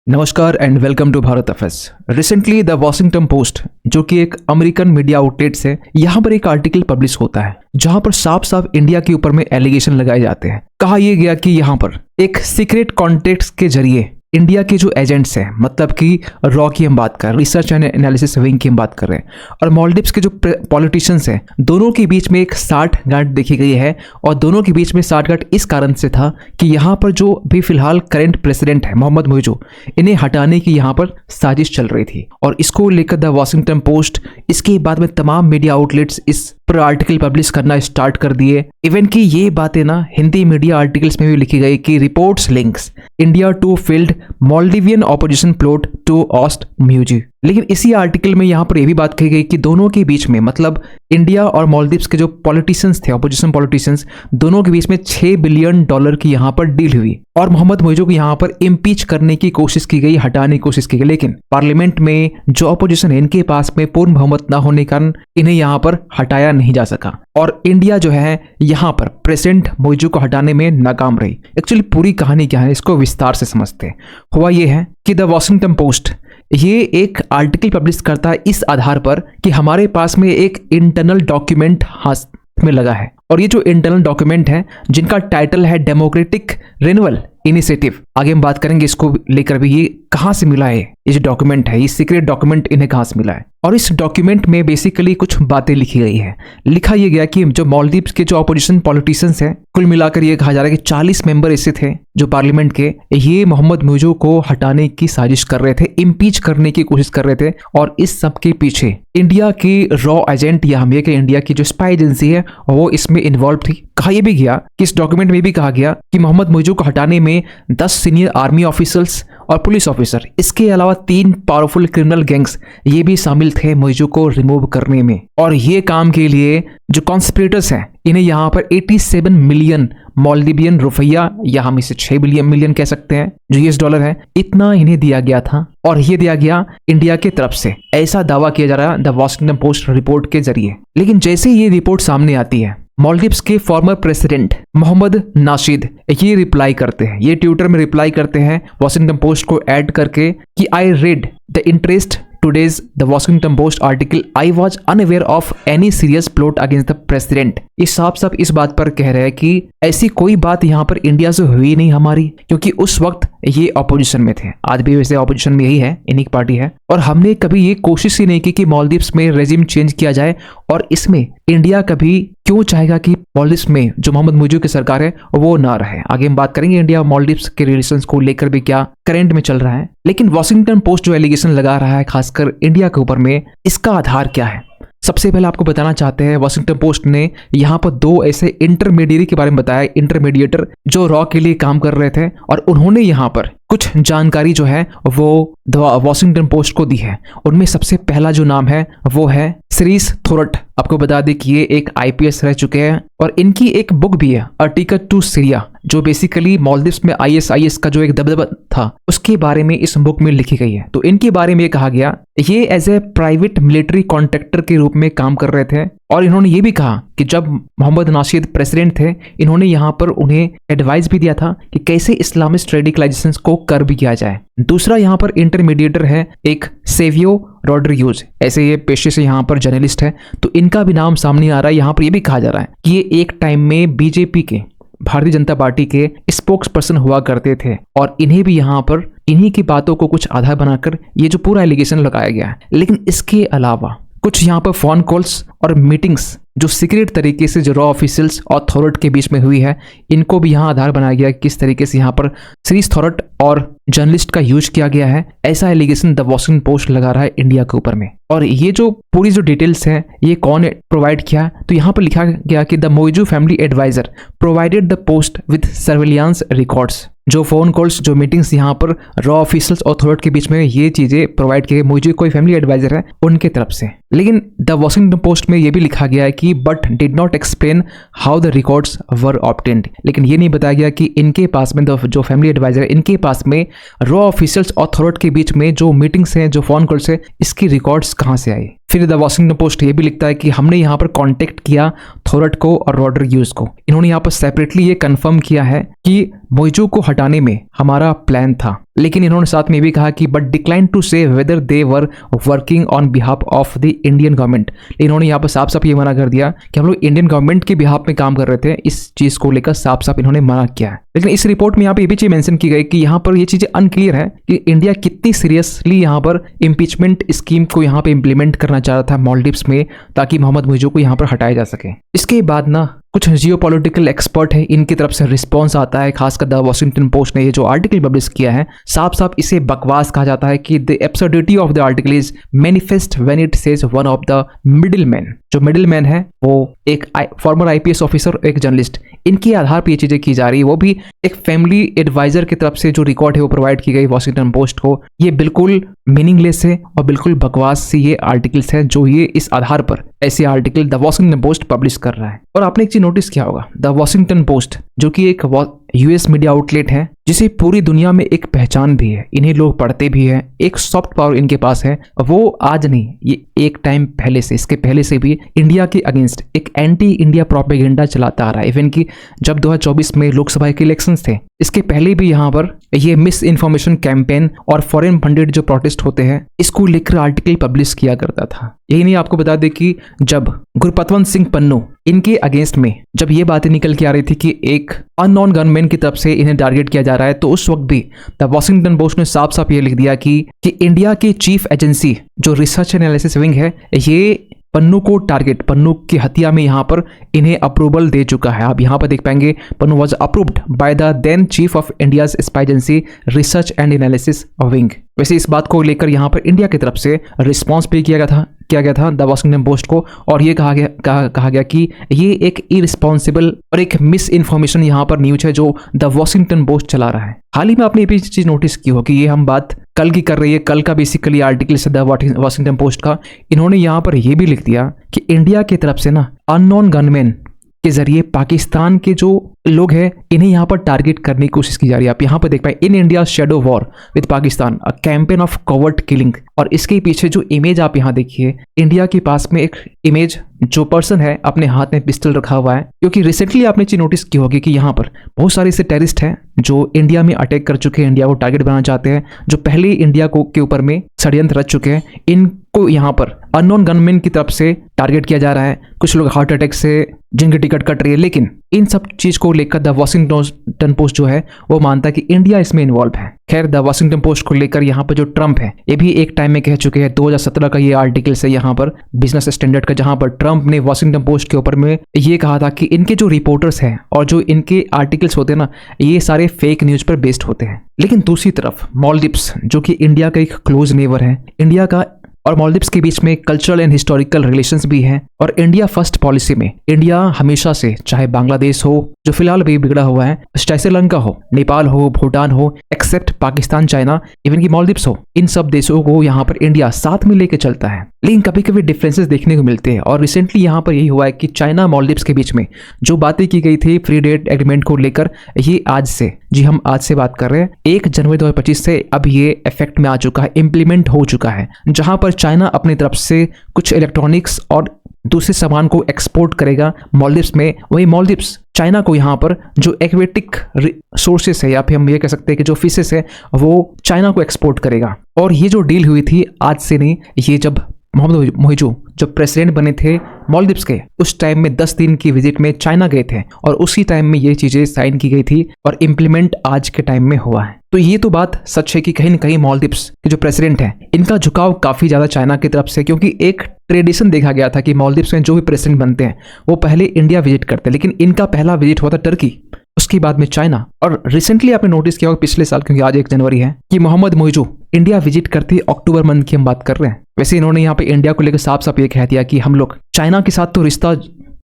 नमस्कार and welcome to Bharat affairs. Recently the Washington Post जो कि एक अमेरिकन मीडिया आउटलेट है, यहाँ पर एक आर्टिकल पब्लिश होता है जहाँ पर साफ साफ इंडिया के ऊपर में एलिगेशन लगाए जाते हैं। कहा यह गया कि यहाँ पर एक सीक्रेट कॉन्टेक्ट्स के जरिए इंडिया के जो एजेंट्स हैं, मतलब कि रॉ की हम बात कर रहे हैं, रिसर्च एंड एनालिसिस विंग की हम बात कर रहे हैं, और मालदीव्स के जो पॉलिटिशियंस हैं, दोनों के बीच में एक साठगांठ देखी गई है। और दोनों के बीच में साठगांठ इस कारण से था कि यहाँ पर जो भी फिलहाल करंट प्रेसिडेंट है मोहम्मद मोइजू, इन्हें हटाने की यहाँ पर साजिश चल रही थी। और इसको लेकर द वॉशिंगटन पोस्ट, इसके बाद में तमाम मीडिया आउटलेट्स इस पर आर्टिकल पब्लिश करना स्टार्ट कर दिए। इवन कि ये बातें ना हिंदी मीडिया आर्टिकल्स में भी लिखी गई कि reports links India to field Maldivian opposition plot to oust Muizzu. लेकिन इसी आर्टिकल में यहाँ पर यह भी बात कही गई कि दोनों के बीच में, मतलब इंडिया और मालदीव्स के जो पॉलिटिशियंस थे, ऑपोजिशन पॉलिटिशियंस, दोनों के बीच में $6 बिलियन की यहाँ पर डील हुई और मोहम्मद मोइजू को यहाँ पर इम्पीच करने की कोशिश की गई, हटाने की कोशिश की गई। लेकिन पार्लियामेंट में जो ऑपोजिशन है, इनके पास में पूर्ण बहुमत न होने के कारण इन्हें यहाँ पर हटाया नहीं जा सका और इंडिया जो है यहाँ पर प्रेसिडेंट मोइजू को हटाने में नाकाम रही। एक्चुअली पूरी कहानी क्या है, इसको विस्तार से समझते हैं। हुआ ये है कि द वॉशिंगटन पोस्ट ये एक आर्टिकल पब्लिश करता है इस आधार पर कि हमारे पास में एक इंटरनल डॉक्यूमेंट हाथ में लगा है, और ये जो इंटरनल डॉक्यूमेंट है जिनका टाइटल है डेमोक्रेटिक रिन्यूअल इनिशिएटिव। आगे हम बात करेंगे इसको लेकर भी, ये कहाँ से मिला है, ये जो डॉक्यूमेंट है, ये सीक्रेट डॉक्यूमेंट इन्हें कहाँ से मिला है। और इस डॉक्यूमेंट में बेसिकली कुछ बातें लिखी गई है। लिखा यह गया कि जो मालदीव्स के जो ऑपोजिशन पॉलिटिशियंस हैं, कुल मिलाकर ये कहा जा रहा है कि 40 मेंबर ऐसे थे जो पार्लियामेंट के, ये मोहम्मद मोइजू को हटाने की साजिश कर रहे थे, इम्पीच करने की कोशिश कर रहे थे। और इस सब के पीछे इंडिया की रॉ एजेंट या हम ये कि इंडिया की जो स्पाई एजेंसी है वो इसमें इन्वॉल्व थी। कहा यह भी गया कि इस डॉक्यूमेंट में भी कहा गया कि मोहम्मद मोइजू को हटाने में 10 सीनियर आर्मी ऑफिसर्स और पुलिस ऑफिसर, इसके अलावा 3 पावरफुल क्रिमिनल गैंग्स ये भी शामिल थे मोइजू को रिमूव करने में। और ये काम के लिए जो कॉन्स्पिरेटर्स हैं, इन्हें यहाँ पर 87 मिलियन मालदीवियन रुपया, या हम इसे 6 मिलियन कह सकते हैं, जो US डॉलर है, इतना इन्हें दिया गया था। और ये दिया गया इंडिया की तरफ से, ऐसा दावा किया जा रहा है द वॉशिंगटन पोस्ट रिपोर्ट के जरिए। लेकिन जैसे ये रिपोर्ट सामने आती है, मालदीव्स के फॉर्मर प्रेसिडेंट मोहम्मद नाशीद ये रिप्लाई करते हैं, ये ट्विटर में रिप्लाई करते हैं वॉशिंगटन पोस्ट को ऐड करके कि I read the interest today's the Washington Post article, I was unaware of any serious plot against the president। ये साफ साफ इस बात पर कह रहे हैं कि ऐसी कोई बात यहाँ पर इंडिया से हुई नहीं हमारी, क्योंकि उस वक्त ये ऑपोजिशन में थे। आज भी वैसे ऑपोजिशन में यही है, इन्हीं की पार्टी है। और हमने कभी ये कोशिश ही नहीं की कि मालदीव्स में रेजिम चेंज किया जाए, और इसमें इंडिया कभी क्यों चाहेगा कि मालदीव्स में जो मोहम्मद मोइजू की सरकार है वो ना रहे। आगे हम बात करेंगे इंडिया और मालदीव्स के रिलेशंस को लेकर भी क्या करंट में चल रहा है। लेकिन वॉशिंगटन पोस्ट जो एलिगेशन लगा रहा है खासकर इंडिया के ऊपर में, इसका आधार क्या है? सबसे पहले आपको बताना चाहते हैं, वॉशिंगटन पोस्ट ने यहाँ पर 2 ऐसे इंटरमीडिएट के बारे में बताया, इंटरमीडिएटर जो रॉ के लिए काम कर रहे थे, और उन्होंने यहाँ पर कुछ जानकारी जो है वो वॉशिंगटन पोस्ट को दी है। उनमें सबसे पहला जो नाम है वो है सिरीस थोरट। आपको बता दें कि ये एक IPS रह चुके हैं, और इनकी एक बुक भी है, अ टिकट टू सीरिया, जो बेसिकली मालदीव्स में ISIS का जो एक दबदबा था उसके बारे में इस बुक में लिखी गई है। तो इनके बारे में कहा गया ये as a private military contractor के रूप में काम कर रहे थे। और इन्होंने ये भी कहा कि जब मोहम्मद नाशीद प्रेसिडेंट थे, इन्होंने यहाँ पर उन्हें एडवाइस भी दिया था कि कैसे इस्लामिस्ट रेडिकलाइजेशन को कर भी किया जाए। दूसरा यहाँ पर इंटरमीडिएटर है एक सेवियो रॉड्रिग्यूज, ऐसे ये पेशे से यहाँ पर जर्नलिस्ट है, तो इनका भी नाम सामने आ रहा है। यहाँ पर ये भी कहा जा रहा है कि ये एक टाइम में BJP के, भारतीय जनता पार्टी के स्पोक्स पर्सन हुआ करते थे, और इन्हें भी यहाँ पर इन्हीं की बातों को कुछ आधार बनाकर ये जो पूरा एलिगेशन लगाया गया है। लेकिन इसके अलावा कुछ यहाँ पर फोन कॉल्स और मीटिंग्स जो सीक्रेट तरीके से जो रॉ ऑफिशियल्स और थोरट के बीच में हुई है, इनको भी यहाँ आधार बनाया गया किस तरीके से यहाँ पर सीरीस थोरट और जर्नलिस्ट का यूज किया गया है। ऐसा एलिगेशन द वॉशिंगटन पोस्ट लगा रहा है इंडिया के ऊपर में। और ये जो पूरी जो डिटेल्स है ये कौन प्रोवाइड किया, तो यहाँ पर लिखा गया कि the Muizzu family adviser provided the post with surveillance records. जो फोन कॉल्स, जो मीटिंग्स यहाँ पर रॉ ऑफिशियल्स और थोरट के बीच में ये चीजें प्रोवाइड की गई, मोइजू कोई फैमिली एडवाइजर है उनके तरफ से। लेकिन द वॉशिंगटन पोस्ट में ये भी लिखा गया है कि but did not explain how the records were obtained. लेकिन ये नहीं बताया गया कि इनके पास में जो फैमिली एडवाइजर है, इनके पास में रॉ ऑफिशियल्स और थोरट के बीच में जो मीटिंग्स हैं, जो फोन कॉल्स है, इसकी रिकॉर्ड्स कहाँ से आई। फिर द वॉशिंगटन पोस्ट ये भी लिखता है कि हमने यहाँ पर कांटेक्ट किया थोरट को और रॉड्रिग्यूज को। इन्होंने यहाँ पर सेपरेटली ये कंफर्म किया है कि मोइजू को हटाने में हमारा प्लान था, लेकिन इन्होंने साथ में भी कहा कि बट डिक्लाइन टू से whether they were working on behalf of the Indian government. इन्होंने यहाँ पर साफ साफ ये मना कर दिया कि हम लोग इंडियन गवर्नमेंट के बिहाफ में काम कर रहे थे। इस चीज को लेकर साफ साफ इन्होंने मना किया है। लेकिन इस रिपोर्ट में यहाँ पे ये भी चीज मेंशन की गई कि यहाँ पर ये चीजें अनक्लियर है कि इंडिया कितनी सीरियसली यहाँ पर इम्पीचमेंट स्कीम को यहाँ पे इंप्लीमेंट करना चाह रहा था मालदीव्स में, ताकि मोहम्मद मोइजू को यहाँ पर हटाया जा सके। इसके बाद ना कुछ जियोपॉलिटिकल एक्सपर्ट है, इनकी तरफ से रिस्पॉन्स आता है। खासकर द वॉशिंगटन पोस्ट ने ये जो आर्टिकल पब्लिश किया है, साफ साफ इसे बकवास कहा जाता है कि the absurdity of the article is manifest when it says one of the middle man. जो मिडिल मैन है वो एक फॉर्मर आईपीएस ऑफिसर, एक जर्नलिस्ट, इनके आधार पर ये चीजें की जा रही है। वो भी एक फैमिली एडवाइजर की तरफ से जो रिकॉर्ड है वो प्रोवाइड की गई वॉशिंगटन पोस्ट को। ये बिल्कुल मीनिंगलेस है और बिल्कुल बकवास सी ये आर्टिकल्स है जो ये इस आधार पर ऐसे article the Washington post publish कर रहा है। और आपने एक चीज नोटिस किया होगा, द वॉशिंगटन पोस्ट जो कि एक यूएस मीडिया आउटलेट है जिसे पूरी दुनिया में एक पहचान भी है, इन्हें लोग पढ़ते भी हैं, एक सॉफ्ट पावर इनके पास है। वो आज नहीं, ये एक टाइम पहले से, इसके पहले से भी इंडिया के अगेंस्ट एक एंटी इंडिया प्रोपेगेंडा चलाता आ रहा है। इवन कि जब 2024 में लोकसभा के इलेक्शंस थे, इसके पहले भी यहाँ पर ये मिस इन्फॉर्मेशन कैंपेन और फॉरेन फंडेड जो प्रोटेस्ट होते हैं, इसको लेकर आर्टिकल पब्लिश किया करता था। यही नहीं, आपको बता दें कि जब गुरपतवंत सिंह पन्नू इनके अगेंस्ट में जब ये बातें निकल के आ रही थी कि एक अननोन गनमैन की तरफ से इन्हें टारगेट किया जा रहा है, तो उस वक्त भी द वॉशिंगटन पोस्ट ने साफ साफ ये लिख दिया कि इंडिया की चीफ एजेंसी जो रिसर्च एनालिसिस विंग है, ये पन्नू को टारगेट, पन्नू की हत्या में यहाँ पर इन्हें अप्रूवल दे चुका है। आप यहाँ पर देख पाएंगे, Pannun was approved by the then chief of India's spy agency research and analysis wing. वैसे इस बात को लेकर यहाँ पर इंडिया की तरफ से रिस्पॉन्स भी किया गया था द वॉशिंगटन पोस्ट को, और ये कहा गया कि ये एक इररिस्पॉन्सिबल और एक मिस इन्फॉर्मेशन यहाँ पर न्यूज है जो द वॉशिंगटन पोस्ट चला रहा है। हाल ही में आपने ये भी चीज नोटिस की हो कि ये हम बात कल की कर रही है, कल का बेसिकली आर्टिकल से द वॉशिंगटन पोस्ट का। इन्होंने यहाँ पर यह भी लिख दिया कि इंडिया की तरफ से ना अननोन गनमैन के जरिए पाकिस्तान के जो लोग हैं इन्हें यहाँ पर टारगेट करने की कोशिश की जा रही है। आप यहाँ पर देख पाए, in India shadow war with Pakistan a campaign of covert killing. और इसके पीछे जो इमेज आप यहाँ देखिए, इंडिया के पास में एक इमेज, जो पर्सन है अपने हाथ में पिस्टल रखा हुआ है, क्योंकि रिसेंटली आपने चीज नोटिस की होगी कि यहाँ पर बहुत सारे ऐसे टेररिस्ट हैं जो इंडिया में अटैक कर चुके हैं, इंडिया को टारगेट बनाना चाहते हैं, जो पहले ही इंडिया को के ऊपर में षड्यंत्र रच चुके हैं। इनको यहाँ पर अननोन गनमैन की तरफ से टारगेट किया जा रहा है। कुछ लोग हार्ट अटैक से जिनकी टिकट कट रही है, लेकिन इन सब चीज को लेकर द वॉशिंगटन पोस्ट जो है वो मानता है कि इंडिया इसमें इन्वॉल्व है। खैर, द वॉशिंगटन पोस्ट को लेकर यहाँ पर जो ट्रंप है, ये भी एक टाइम में कह चुके हैं, 2017 का ये आर्टिकल है यहाँ पर बिजनेस स्टैंडर्ड का, जहां पर ट्रंप ने वॉशिंगटन पोस्ट के ऊपर में ये कहा था कि इनके जो रिपोर्टर्स हैं और जो इनके आर्टिकल्स होते हैं ना, ये सारे फेक न्यूज पर बेस्ड होते हैं। लेकिन दूसरी तरफ मालदीव्स जो कि इंडिया का एक क्लोज नेबर है, इंडिया का और मालदीव्स के बीच में कल्चरल एंड हिस्टोरिकल रिलेशंस भी हैं, और इंडिया फर्स्ट पॉलिसी में इंडिया हमेशा से, चाहे बांग्लादेश हो जो फिलहाल भी बिगड़ा हुआ है, चाहे श्रीलंका हो, नेपाल हो, भूटान हो, एक्सेप्ट पाकिस्तान, चाइना, इवन की मालदीव्स हो, इन सब देशों को यहाँ पर इंडिया साथ में लेके चलता है। लेकिन कभी कभी डिफरेंसेस देखने को मिलते हैं, और रिसेंटली यहाँ पर यही हुआ है कि चाइना मालदीव्स के बीच में जो बातें की गई थी फ्री ट्रेड एग्रीमेंट को लेकर, ये आज से, जी हम आज से बात कर रहे हैं, 1 जनवरी 2025 से अब ये इफेक्ट में आ चुका है, इंप्लीमेंट हो चुका है, जहां पर चाइना अपनी तरफ से कुछ इलेक्ट्रॉनिक्स और दूसरे सामान को एक्सपोर्ट करेगा मालदीव्स में। वही मालदीव्स चाइना को यहाँ पर जो एक्वेटिक सोर्सेस है, या फिर हम ये कह सकते हैं कि जो फिशेस है, वो चाइना को एक्सपोर्ट करेगा। और ये जो डील हुई थी आज से नहीं, ये जब मोहम्मद मोइजू जब प्रेसिडेंट बने थे मालदीव्स के, उस टाइम में 10 दिन की विजिट में चाइना गए थे, और उसी टाइम में ये चीजें साइन की गई थी और इम्प्लीमेंट आज के टाइम में हुआ है। तो ये तो बात सच है कि कहीं न कहीं मालदीव्स के जो प्रेसिडेंट हैं, इनका झुकाव काफी ज्यादा चाइना की तरफ से, क्योंकि एक ट्रेडिशन देखा गया था कि मालदीव्स में जो भी प्रेसिडेंट बनते हैं वो पहले इंडिया विजिट करते हैं, लेकिन इनका पहला विजिट हुआ था टर्की, उसके बाद में चाइना। और रिसेंटली आपने नोटिस किया होगा पिछले साल, क्योंकि आज 1 जनवरी है, कि मोहम्मद मोइजू इंडिया विजिट करते अक्टूबर मंथ की हम बात कर रहे हैं। वैसे इन्होंने यहाँ पे इंडिया को लेकर साफ साफ ये कह दिया कि हम लोग चाइना के साथ तो रिश्ता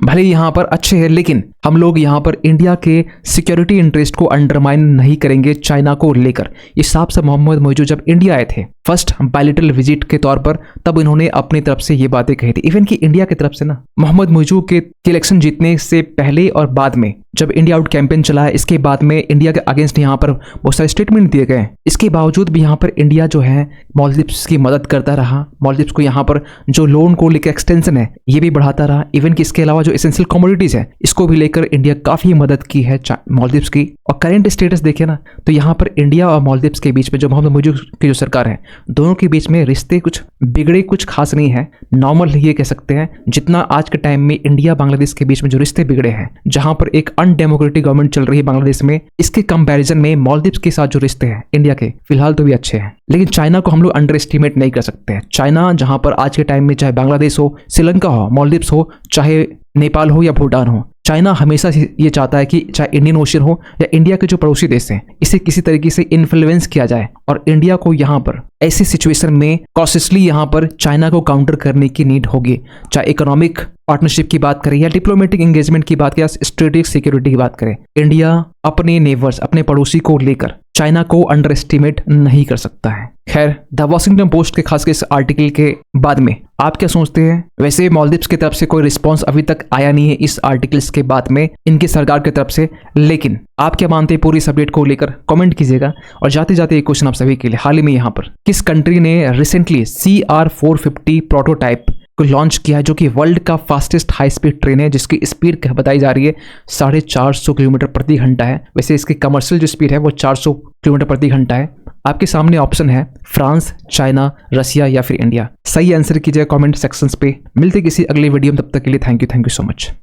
भले यहाँ पर अच्छे हैं, लेकिन हम लोग यहाँ पर इंडिया के सिक्योरिटी इंटरेस्ट को अंडरमाइन नहीं करेंगे चाइना को लेकर। ये साफ साफ मोहम्मद मोइजू जब इंडिया आए थे फर्स्ट बायलैटरल विजिट के तौर पर, तब इन्होंने अपनी तरफ से ये बातें कही थी। इवन कि इंडिया की तरफ से ना मोहम्मद मोइजू के इलेक्शन जीतने से पहले और बाद में जब इंडिया आउट कैंपेन चला है, इसके बाद में इंडिया के अगेंस्ट यहाँ पर बहुत सारे स्टेटमेंट दिए गए। इसके बावजूद भी यहाँ पर इंडिया जो है मालदीव्स की मदद करता रहा। मालदीव्स को यहाँ पर जो लोन को लेकर एक्सटेंशन है ये भी बढ़ाता रहा। इवन कि इसके अलावा जो एसेंशियल कमोडिटीज है इसको भी लेकर इंडिया काफी मदद की है मालदीव्स की। और करंट स्टेटस देखे ना तो यहाँ पर इंडिया और मालदीव्स के बीच में जो मोहम्मद मुइज़ की जो सरकार है, दोनों के बीच में रिश्ते कुछ बिगड़े कुछ खास नहीं है, नॉर्मल ये कह सकते हैं। जितना आज के टाइम में इंडिया बांग्लादेश के बीच में जो रिश्ते बिगड़े हैं, जहां पर एक अनडेमोक्रेटिक गवर्नमेंट चल रही है बांग्लादेश में, इसके कंपैरिजन में मालदीव्स के साथ जो रिश्ते हैं इंडिया के फिलहाल तो भी अच्छे हैं। लेकिन चाइना को हम लोग अंडर एस्टिमेट नहीं कर सकते हैं। चाइना जहां पर आज के टाइम में चाहे बांग्लादेश हो, श्रीलंका हो, मालदीव्स हो, चाहे नेपाल हो या भूटान हो, चाइना हमेशा ये चाहता है कि चाहे इंडियन ओशन हो या इंडिया के जो पड़ोसी देश हैं, इसे किसी तरीके से इन्फ्लुएंस किया जाए और इंडिया को यहाँ पर ऐसी सिचुएशन में कॉशियसली यहाँ पर चाइना को काउंटर करने की नीड होगी। चाहे इकोनॉमिक पार्टनरशिप की बात करें या डिप्लोमेटिक एंगेजमेंट की बात करें या स्ट्रेटेजिक सिक्योरिटी की बात करें, इंडिया अपने नेबर्स, अपने पड़ोसी को लेकर चाइना को अंडर एस्टिमेट नहीं कर सकता है। खैर, द वॉशिंगटन पोस्ट के खास के इस आर्टिकल के बाद में आप क्या सोचते हैं? वैसे मालदीव्स की तरफ से कोई रिस्पांस अभी तक आया नहीं है इस आर्टिकल्स के बाद में इनकी सरकार की तरफ से, लेकिन आप क्या मानते हैं पूरी इस अपडेट को लेकर कमेंट कीजिएगा। और जाते जाते एक क्वेश्चन आप सभी के लिए, हाल ही में यहाँ पर किस कंट्री ने रिसेंटली CR450 प्रोटोटाइप को लॉन्च किया है, जो कि वर्ल्ड का फास्टेस्ट हाई स्पीड ट्रेन है, जिसकी स्पीड बताई जा रही है 450 किलोमीटर प्रति घंटा है। वैसे इसकी कमर्शियल जो स्पीड है वो 400 किलोमीटर प्रति घंटा है। आपके सामने ऑप्शन है फ्रांस, चाइना, रसिया या फिर इंडिया। सही आंसर कीजिएगा कमेंट सेक्शंस पे। मिलते किसी अगले वीडियो में, तब तक के लिए थैंक यू सो मच।